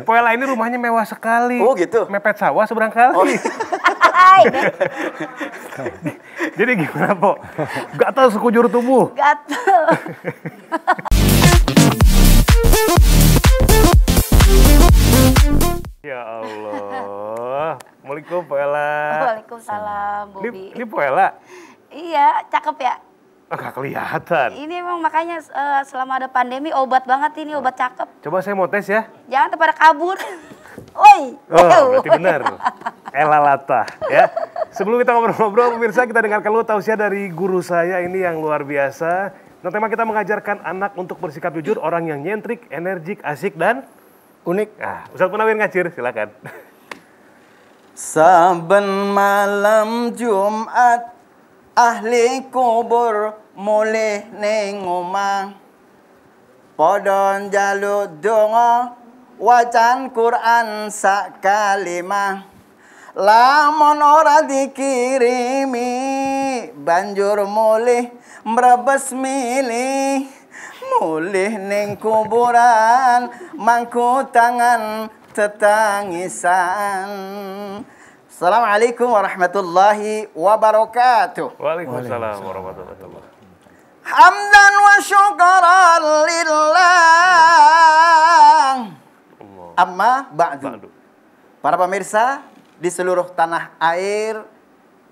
Poela ini rumahnya mewah sekali. Oh gitu? Mepet sawah seberang kali. Oh. Jadi gimana, Po? Gatel sekujur tubuh? Gatel. Ya Allah. Assalamualaikum, Poela. Waalaikumsalam, Bobi. Ini Poela? Iya, cakep ya. Enggak kelihatan. Ini emang makanya selama ada pandemi obat banget ini, obat cakep. Coba saya mau tes ya. Jangan pada kabur. Woi. Oh, berarti benar. Ella Lata, ya. Sebelum kita ngobrol-ngobrol, pemirsa, kita dengarkan dulu tausiah dari guru saya ini yang luar biasa. Nah, tema kita mengajarkan anak untuk bersikap jujur, orang yang nyentrik, energik, asik, dan unik. Nah, Ustaz Munawir Ngacir, silakan. Saben malam Jumat ahli kubur mulih ning omah padha njaluk donga wacan Quran sak kalimah lamun ora dikirimi banjur mulih mrebes milih mulih ning kuburan mangku tangan tetangisan. Assalamualaikum warahmatullahi wabarakatuh. Waalaikumsalam warahmatullahi wabarakatuh. Hamdan wa syukran lillah. Amma ba'du. Para pemirsa di seluruh tanah air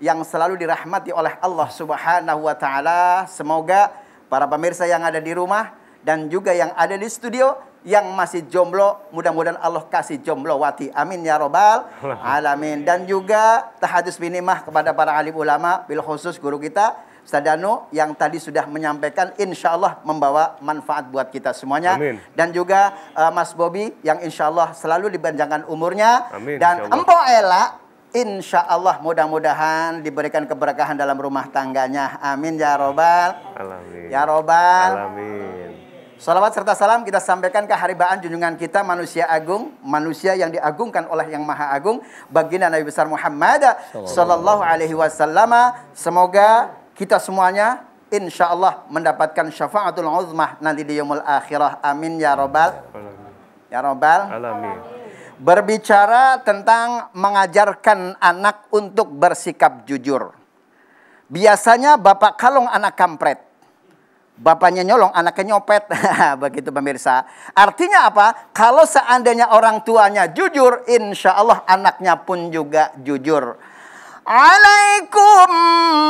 yang selalu dirahmati oleh Allah Subhanahu wa taala, semoga para pemirsa yang ada di rumah dan juga yang ada di studio yang masih jomblo, mudah-mudahan Allah kasih jomblo wati. Amin ya robbal alamin. Dan juga tahadus binimah kepada para alim ulama, bil khusus guru kita Ustaz Danu yang tadi sudah menyampaikan insya Allah membawa manfaat buat kita semuanya. Amin. Dan juga Mas Bobi yang insya Allah selalu dipanjangkan umurnya. Amin, dan Empo Ella insya Allah mudah-mudahan diberikan keberkahan dalam rumah tangganya. Amin ya robbal alamin. Ya robbal alamin. Salawat serta salam kita sampaikan ke haribaan junjungan kita manusia agung, manusia yang diagungkan oleh yang maha agung, baginda Nabi besar Muhammad sallallahu alaihi wasallam. Semoga kita semuanya insya Allah mendapatkan syafaatul uzmah nanti di yaumul akhirah. Amin ya robbal ya robbal alamin. Berbicara tentang mengajarkan anak untuk bersikap jujur. Biasanya bapak kalong anak kampret, bapaknya nyolong, anaknya nyopet. Begitu pemirsa. Artinya apa? Kalau seandainya orang tuanya jujur, insya Allah anaknya pun juga jujur. Alaikum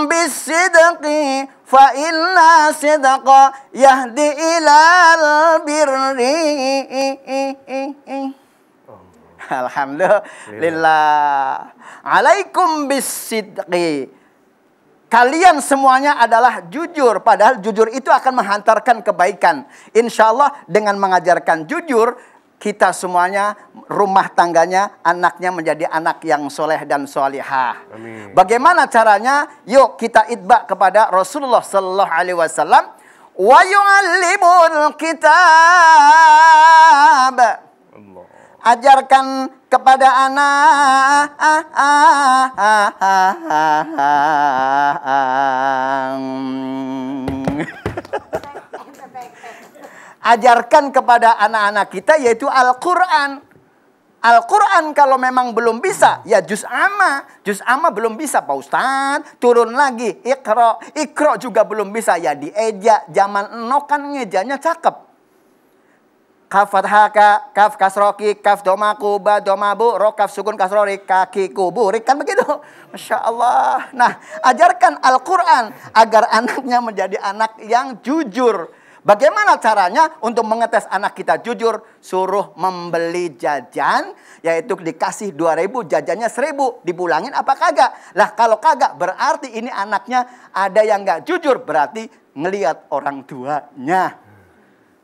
bisidqi fa inna sidqa yahdi ilal birri. Alhamdulillah. Alaikum bisidqi. Kalian semuanya adalah jujur. Padahal jujur itu akan menghantarkan kebaikan. Insya Allah dengan mengajarkan jujur, kita semuanya rumah tangganya, anaknya menjadi anak yang soleh dan solihah. Amin. Bagaimana caranya? Yuk kita itba kepada Rasulullah Sallallahu Alaihi Wasallam. Wa yu'allimul kitab. Ajarkan kepada anak ajarkan kepada anak-anak kita yaitu Al-Quran. Al-Quran kalau memang belum bisa ya juz amma. Juz amma belum bisa Pak Ustadz. Turun lagi Iqra. Iqra juga belum bisa ya dieja. Zaman eno kan ngejanya cakep. Kaf fathah kaf kasroki, kaf domaku, ba domabu, ro kaf sukun kasrori, kaki kuburik. Kan begitu. Masya Allah. Nah, ajarkan Al-Quran agar anaknya menjadi anak yang jujur. Bagaimana caranya untuk mengetes anak kita jujur? Suruh membeli jajan, yaitu dikasih 2.000, jajannya 1.000. Dipulangin apa kagak? Lah kalau kagak berarti ini anaknya ada yang gak jujur. Berarti ngelihat orang tuanya.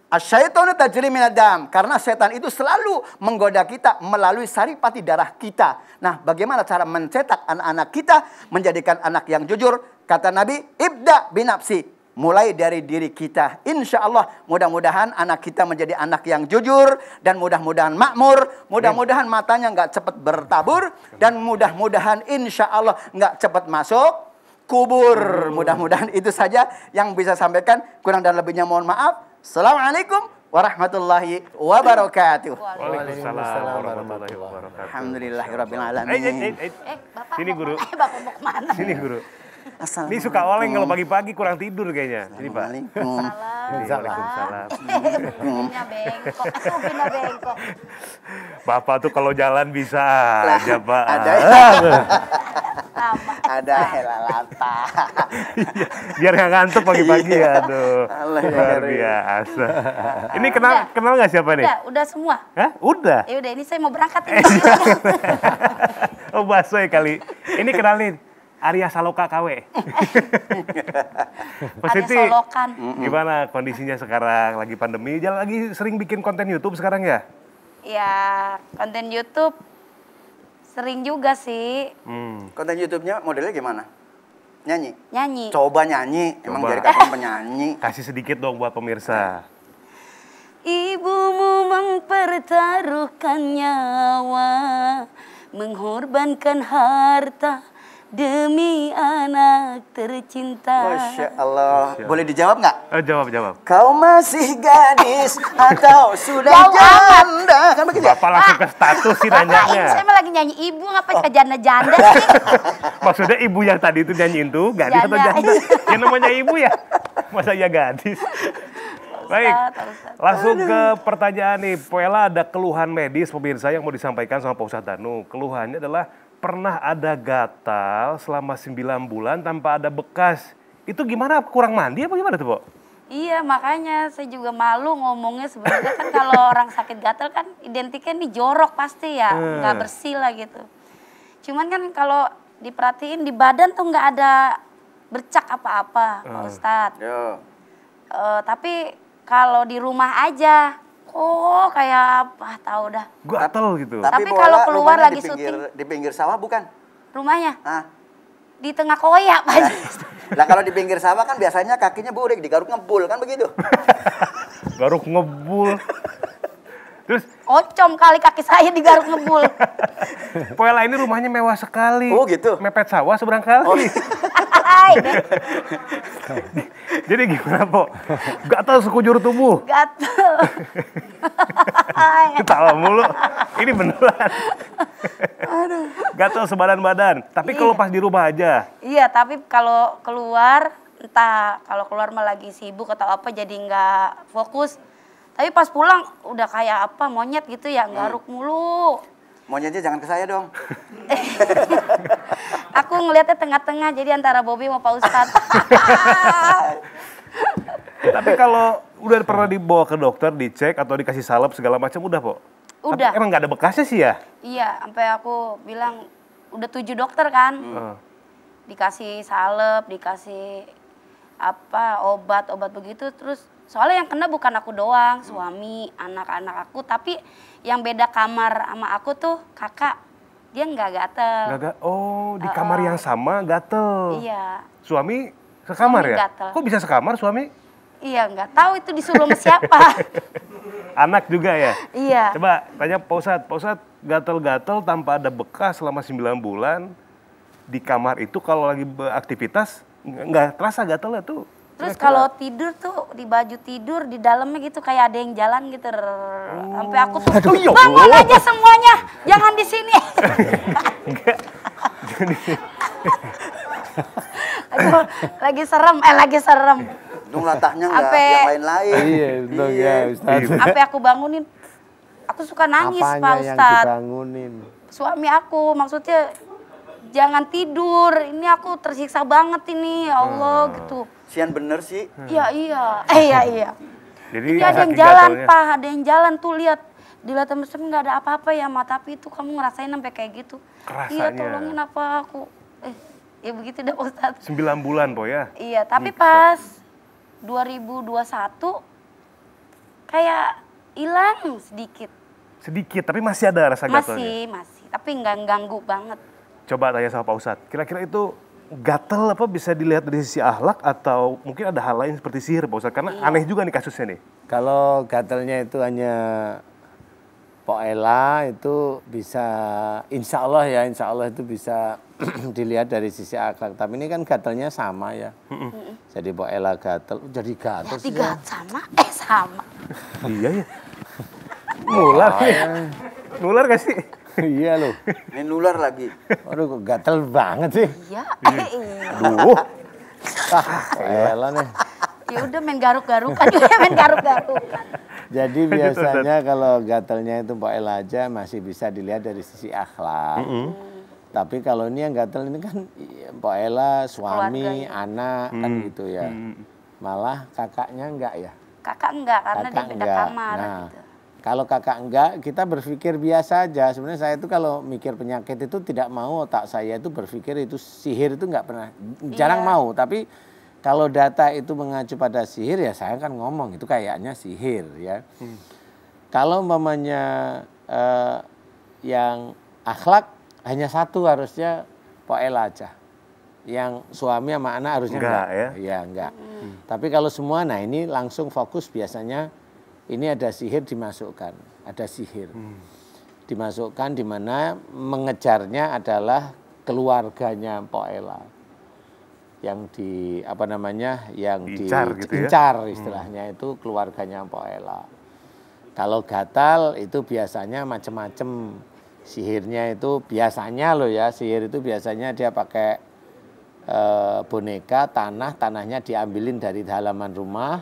Asyaitonu tajri minadam. Karena setan itu selalu menggoda kita melalui saripati darah kita. Nah, bagaimana cara mencetak anak-anak kita menjadikan anak yang jujur? Kata Nabi, ibda binafsi. Mulai dari diri kita. Insya Allah mudah-mudahan anak kita menjadi anak yang jujur. Dan mudah-mudahan makmur. Mudah-mudahan matanya nggak cepat bertabur. Dan mudah-mudahan insya Allah nggak cepat masuk kubur. Mudah-mudahan itu saja yang bisa sampaikan. Kurang dan lebihnya mohon maaf. Assalamualaikum warahmatullahi wabarakatuh. Waalaikumsalam warahmatullahi wabarakatuh. Alhamdulillahirabbil alamin. Bapak Sini, mau Guru. Bapak mau kemana? Sini Guru. Ini suka oleng kalau pagi-pagi kurang tidur kayaknya. Sini Pak. Waalaikumsalam. Supirnya bengkok, supirnya bengkok. Bapak tuh kalau jalan bisa aja Pak. Ada helalata. Biar nggak ngantuk pagi-pagi ya. Aduh. Allah ya Luar Karim. biasa. Ini kenal nggak siapa nih? Udah semua. Hah? Udah? Ya udah, ini saya mau berangkat ini. Oh bahasa kali. Ini kenalin. Arya Saloka KW. Pak Ada Siti, solokan. gimana kondisinya sekarang? Lagi pandemi, lagi sering bikin konten YouTube sekarang ya? Ya, konten YouTube sering juga sih. Konten YouTube-nya modelnya gimana? Nyanyi? Nyanyi. Coba nyanyi. Emang Coba. jadi kapan penyanyi? Kasih sedikit dong buat pemirsa. Ibumu mempertaruhkan nyawa, mengorbankan harta demi anak tercinta. Masya Allah. Boleh dijawab nggak? Jawab. Kau masih gadis atau sudah Jauh janda? Kan begitu ya? Bapak langsung ke status sih Ini nanyanya. saya mah lagi nyanyi ibu, ngapain ke janda-janda sih? Maksudnya ibu yang tadi itu nyanyiin tuh gadis atau Janda. janda? Yang namanya ibu ya? Masa ya gadis? Baik, Ustaz. langsung ke pertanyaan nih. Poela ada keluhan medis pemirsa yang mau disampaikan sama Pak Ustadz Danu. Keluhannya adalah pernah ada gatal selama 9 bulan tanpa ada bekas. Itu gimana? Kurang mandi apa gimana tuh, Pak? Iya, makanya saya juga malu ngomongnya sebenarnya kan kalau orang sakit gatal kan identiknya nih jorok pasti ya, nggak bersih lah gitu. Cuman kan kalau diperhatiin di badan tuh nggak ada bercak apa-apa, Pak Ustadz. Yo. Tapi kalau di rumah aja, kok kayak apa tahu dah. Gatal gitu. Tapi Bola kalau keluar rumahnya lagi di pinggir sawah bukan? Rumahnya Hah? di tengah koyak, Pak. Lah kalau di pinggir sawah kan biasanya kakinya burik, digaruk ngebul kan begitu. Garuk ngebul. Terus Ocom kali kaki saya digaruk ngebul. Poela ini rumahnya mewah sekali. Oh, gitu? Mepet sawah seberang kali. Hai, Jadi gimana, Po? Gatal sekujur tubuh. gatel. Hai. Ketawa mulu. Ini beneran. Gatal sebadan badan. Tapi kalau pas di rumah aja. Iya, tapi kalau keluar, entah kalau keluar mah lagi sibuk atau apa jadi nggak fokus. Tapi pas pulang udah kayak apa monyet gitu ya, garuk mulu. Monyetnya jangan ke saya dong. Aku ngelihatnya tengah-tengah jadi antara Bobby sama Pak Ustadz. Tapi kalau udah pernah dibawa ke dokter, dicek atau dikasih salep segala macam udah, Po? Udah. Tapi emang nggak ada bekasnya sih ya? Iya, sampai aku bilang udah 7 dokter kan. Dikasih salep, dikasih apa obat begitu, terus soalnya yang kena bukan aku doang, suami, anak-anak aku, tapi yang beda kamar sama aku tuh kakak, dia nggak gatel. Oh, di kamar yang sama gatel. Iya. Suami sekamar Suami ya? gatel. Kok bisa sekamar suami? Iya, nggak tahu itu disuruh sama siapa. Anak juga ya? Iya. Coba tanya Pak Ustadz gatel-gatel tanpa ada bekas selama 9 bulan di kamar itu kalau lagi beraktivitas nggak terasa gatelnya tuh. Terus kalau tidur tuh di baju tidur di dalamnya gitu kayak ada yang jalan gitu. Sampai aku tuh bangun aja semuanya, jangan di sini. Enggak. Aduh, lagi serem. Untung latahnya nggak Sampai- yang lain-lain. Iya, betul ya Ustaz. Sampai aku bangunin. Aku suka nangis, Pak Apanya yang Ustadz. dibangunin? Suami aku maksudnya jangan tidur. Ini aku tersiksa banget ini, ya Allah gitu. Sian bener sih. Iya. Iya. Jadi Ini ada yang saking jalan, gatelnya. Pak. Ada yang jalan tuh, lihat. Dilihat sama suami nggak ada apa-apa ya, Ma. Tapi itu kamu ngerasain sampai kayak gitu. Iya, Kerasanya. tolongin apa aku. Ya begitu dah, Pak Ustadz. 9 bulan, Po ya? Iya, tapi pas 2021 kayak hilang sedikit. Sedikit, tapi masih ada rasa gatalnya. Masih. Tapi nggak ganggu banget. Coba tanya sama Pak Ustadz, kira-kira itu gatal apa bisa dilihat dari sisi akhlak atau mungkin ada hal lain seperti sihir, Pak Ustadz? Karena aneh juga nih kasusnya nih. Kalau gatalnya itu hanya Poela itu bisa, insya Allah itu bisa dilihat dari sisi akhlak. Tapi ini kan gatalnya sama ya. Jadi Poela gatal, jadi gatal sih. Tiga sama, sama. Iya ya. Nular ya. Nular gak sih? Iya loh. Ini nular lagi. Waduh kok gatal banget sih. Iya. Duh. Poela nih. Ya udah main garuk-garukan, main garuk-garukan. Jadi biasanya kalau gatalnya itu Poela aja masih bisa dilihat dari sisi akhlak. Tapi kalau ini yang gatal ini kan Poela, suami, Keluarganya. anak kan gitu ya. Malah kakaknya enggak ya. Kakak enggak, karena Kakak dia beda enggak. kamar Nah, gitu. kalau kakak enggak, kita berpikir biasa aja. Sebenarnya saya itu kalau mikir penyakit itu tidak mau otak saya itu berpikir itu sihir itu enggak pernah, jarang mau. Tapi kalau data itu mengacu pada sihir ya saya kan ngomong itu kayaknya sihir ya. Kalau umpamanya yang akhlak hanya satu harusnya Poela aja. Yang suami sama anak harusnya enggak. Ya? Iya enggak. Tapi kalau semua, nah ini langsung fokus biasanya ini ada sihir dimasukkan. Ada sihir. Dimasukkan di mana mengejarnya adalah keluarganya Poela. Yang Diincar gitu ya? diincar istilahnya itu keluarganya Poela. Kalau gatal itu biasanya macam-macam sihirnya itu biasanya loh ya, sihir itu biasanya dia pakai boneka, tanahnya diambilin dari halaman rumah,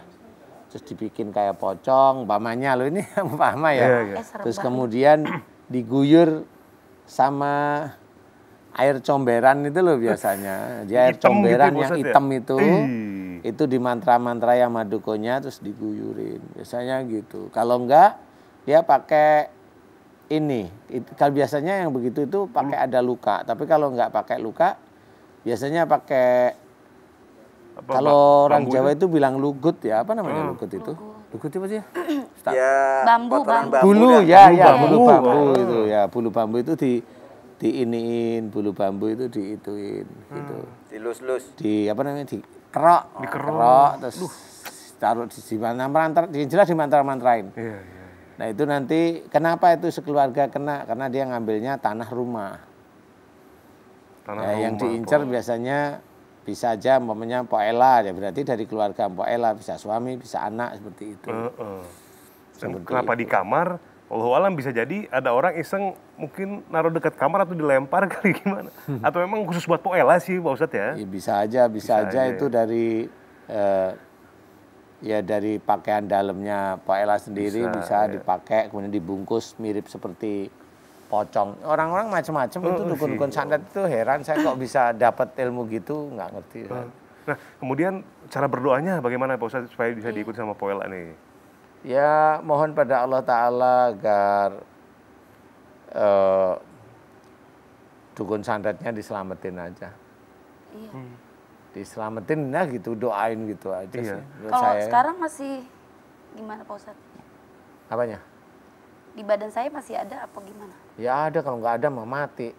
terus dibikin kayak pocong, umpamanya loh ini umpama ya. Terus kemudian diguyur sama air comberan itu loh biasanya. Dia air Hitam comberan gitu, yang Ustadz, ya? hitam itu di mantra-mantra yang madukonya terus diguyurin. Biasanya gitu. Kalau enggak dia pakai ini. Kalau biasanya yang begitu itu pakai ada luka. Tapi kalau enggak pakai luka biasanya pakai kalau orang Jawa itu bilang lugut ya. Apa namanya lugut itu? Lugut apa sih? Ya, Bambu, kotoran bambu. Bulu dan- ya, bambu. bulu bambu itu ya. Bulu bambu itu diiniin, bulu bambu itu diituin gitu. Dilus-lus. Di apa namanya? Dikerok terus taruh di mantra, jelas di mantra-mantrain. Iya. Nah, itu nanti kenapa itu sekeluarga kena? Karena dia ngambilnya tanah rumah. Yang diincar biasanya bisa aja umpamanya Poela ya, berarti dari keluarga Poela bisa suami, bisa anak seperti itu. Dan kenapa di kamar? Wallahu alam bisa jadi ada orang iseng mungkin naruh dekat kamar atau dilempar kali gimana? Atau memang khusus buat Poela sih Pak Ustadz ya? Ya, bisa aja itu ya. dari dari pakaian dalamnya Poela sendiri bisa dipakai kemudian dibungkus mirip seperti pocong. Orang-orang macam-macam itu dukun-dukun santet itu heran saya kok bisa dapat ilmu gitu, nggak ngerti. Nah, kemudian cara berdoanya bagaimana Pak Ustadz supaya bisa diikuti sama Poela nih? Ya mohon pada Allah Ta'ala agar dukun santetnya diselamatin aja. Iya. Diselamatin nah gitu, doain gitu aja Iya. sih. Menurut Kalau saya. sekarang masih gimana Pak Ustadz? Apanya? Di badan saya masih ada apa gimana? Ya ada, kalau nggak ada mah mati.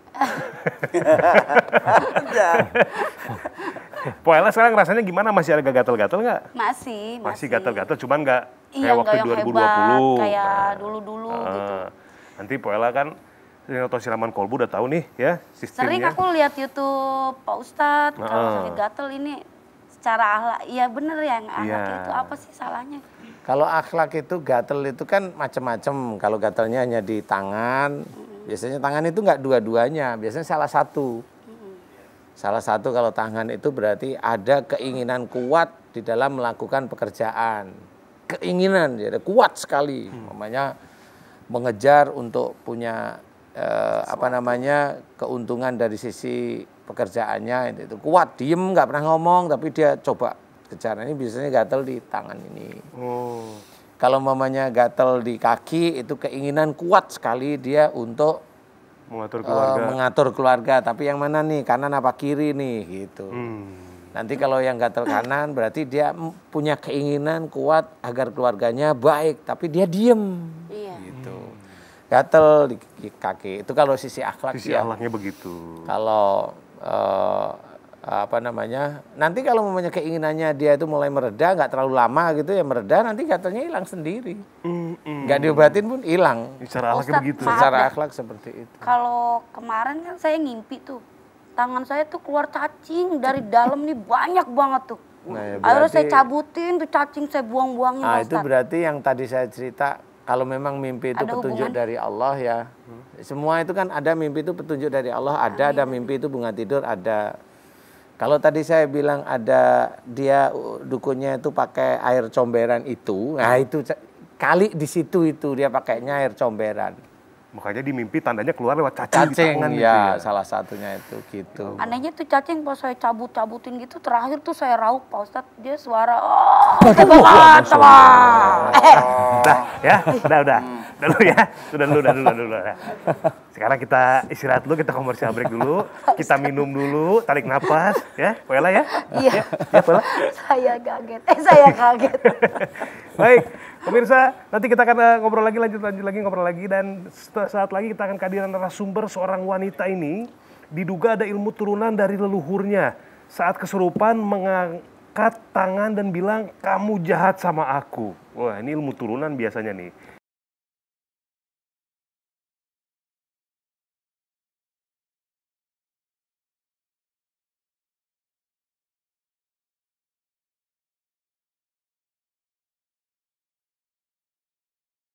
Poela sekarang rasanya gimana? Masih ada gatal-gatal nggak? Masih. Masih gatal-gatal, cuman nggak kayak Iya, waktu nggak yang 2020. hebat, kayak dulu-dulu gitu. Nanti Poela kan atau siraman kolbu udah tahu nih ya sistemnya. Sering aku lihat YouTube Pak Ustadz, kalau sakit gatel ini secara akhlak, iya bener ya, yang akhlak Iya. itu apa sih salahnya? Kalau akhlak itu gatel itu kan macam-macam. Kalau gatelnya hanya di tangan, biasanya tangan itu nggak dua-duanya, biasanya salah satu. Salah satu kalau tangan itu berarti ada keinginan kuat di dalam melakukan pekerjaan. Keinginan, jadi kuat sekali. Namanya mengejar untuk punya keuntungan dari sisi pekerjaannya itu kuat, diem nggak pernah ngomong tapi dia coba kejar. Ini biasanya gatel di tangan ini. Kalau mamanya gatel di kaki itu keinginan kuat sekali dia untuk mengatur keluarga. Tapi yang mana nih, kanan apa kiri nih gitu. Nanti kalau yang gatel kanan berarti dia punya keinginan kuat agar keluarganya baik tapi dia diem. Iya. Gitu. Gatel di kaki itu kalau sisi akhlak. Sisi akhlaknya begitu. Kalau apa namanya, nanti kalau mamanya keinginannya dia itu mulai mereda, nggak terlalu lama gitu ya mereda, nanti gatalnya hilang sendiri. Nggak diobatin pun hilang. Secara akhlak Ustadz, begitu. maaf Secara dah. akhlak seperti itu. Kalau kemarin kan saya ngimpi tuh, tangan saya tuh keluar cacing dari dalam nih banyak banget tuh. Nah, ya Akhirnya saya berarti- cabutin tuh cacing, saya buang-buangin Nah, Pak itu Ustadz. berarti yang tadi saya cerita, kalau memang mimpi itu Ada petunjuk hubungan? dari Allah ya. Semua itu kan ada mimpi itu petunjuk dari Allah, ada mimpi itu bunga tidur, ada. Kalau tadi saya bilang ada dia dukunnya itu pakai air comberan itu, nah itu kali di situ itu dia pakainya air comberan. Makanya di mimpi tandanya keluar lewat cacing, di Cacing tangan gitu ya, salah satunya itu gitu. Anehnya tuh cacing pas saya cabut-cabutin gitu, terakhir tuh saya raup Pak Ustadz, dia suara oh, teman. Udah ya, udah dulu ya, udah. Sekarang kita istirahat dulu, kita komersial break dulu, kita minum dulu, tarik napas, ya, Poela ya. Iya. Ya, Poela. Saya kaget. Baik, pemirsa, nanti kita akan ngobrol lagi, lanjut lagi ngobrol lagi, dan saat lagi kita akan kehadiran narasumber seorang wanita ini diduga ada ilmu turunan dari leluhurnya. Saat kesurupan mengangkat tangan dan bilang kamu jahat sama aku. Wah, ini ilmu turunan biasanya nih.